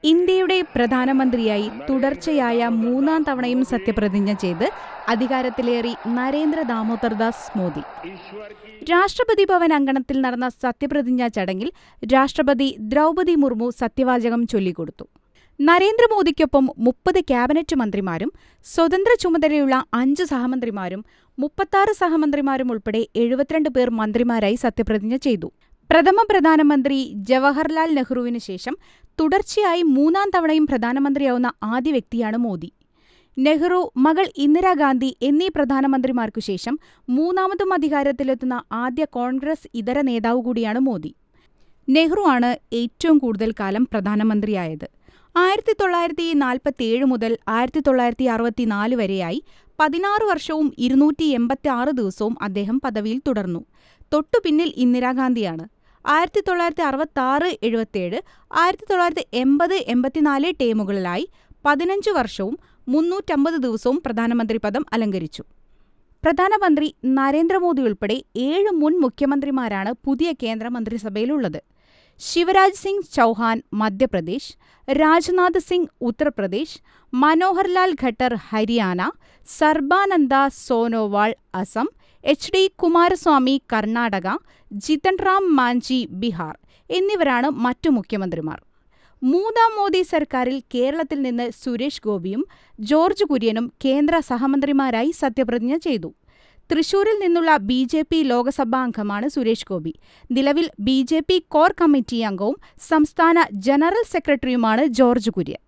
ഇന്ത്യയുടെ പ്രധാനമന്ത്രിയായി തുടർച്ചയായ മൂന്നാം തവണയും സത്യപ്രതിജ്ഞ ചെയ്ത് അധികാരത്തിലേറി നരേന്ദ്ര ദാമോദർ ദാസ് മോദി. രാഷ്ട്രപതി ഭവൻ അങ്കണത്തിൽ നടന്ന സത്യപ്രതിജ്ഞാ ചടങ്ങിൽ രാഷ്ട്രപതി ദ്രൗപദി മുർമു സത്യവാചകം ചൊല്ലിക്കൊടുത്തു. നരേന്ദ്രമോദിക്കൊപ്പം 30 ക്യാബിനറ്റ് മന്ത്രിമാരും സ്വതന്ത്ര ചുമതലയുള്ള 5 സഹമന്ത്രിമാരും 36 സഹമന്ത്രിമാരും ഉൾപ്പെടെ 72 പേർ മന്ത്രിമാരായി സത്യപ്രതിജ്ഞ ചെയ്തു. പ്രഥമ പ്രധാനമന്ത്രി ജവഹർലാൽ നെഹ്റുവിന് ശേഷം തുടർച്ചയായി മൂന്നാം തവണയും പ്രധാനമന്ത്രിയാവുന്ന ആദ്യ വ്യക്തിയാണ് മോദി. നെഹ്റു, മകൾ ഇന്ദിരാഗാന്ധി എന്നീ പ്രധാനമന്ത്രിമാർക്കു ശേഷം മൂന്നാമതും അധികാരത്തിലെത്തുന്ന ആദ്യ കോൺഗ്രസ് ഇതര നേതാവ് കൂടിയാണ് മോദി. നെഹ്റു ആണ് ഏറ്റവും കൂടുതൽ കാലം പ്രധാനമന്ത്രിയായത്. 1947 മുതൽ 1964 വരെയായി 16 വർഷവും 286 ദിവസവും അദ്ദേഹം പദവിയിൽ തുടർന്നു. തൊട്ടുപിന്നിൽ ഇന്ദിരാഗാന്ധിയാണ്. 1966-77, 1980-84 ടേമുകളിലായി 15 വർഷവും 350 ദിവസവും പ്രധാനമന്ത്രി പദം അലങ്കരിച്ചു. പ്രധാനമന്ത്രി നരേന്ദ്രമോദി ഉൾപ്പെടെ 7 മുൻ മുഖ്യമന്ത്രിമാരാണ് പുതിയ കേന്ദ്രമന്ത്രിസഭയിലുള്ളത്. ശിവരാജ് സിംഗ് ചൗഹാൻ മധ്യപ്രദേശ്, രാജ്നാഥ് സിംഗ് ഉത്തർപ്രദേശ്, മനോഹർലാൽ ഖട്ടർ ഹരിയാന, സർബാനന്ദ സോനോവാൾ അസം, HD കുമാരസ്വാമി കർണാടക, ജിതൻ റാം മാഞ്ചി ബിഹാർ എന്നിവരാണ് മറ്റു മുഖ്യമന്ത്രിമാർ. മൂന്നാം മോദി സർക്കാരിൽ കേരളത്തിൽ നിന്ന് സുരേഷ് ഗോപിയും ജോർജ് കുര്യനും കേന്ദ്ര സഹമന്ത്രിമാരായി സത്യപ്രതിജ്ഞ ചെയ്തു. തൃശൂരിൽ നിന്നുള്ള BJP ലോക്സഭാ അംഗമാണ് സുരേഷ് ഗോപി. നിലവിൽ BJP കോർ കമ്മിറ്റി അംഗവും സംസ്ഥാന ജനറൽ സെക്രട്ടറിയുമാണ് ജോർജ് കുര്യൻ.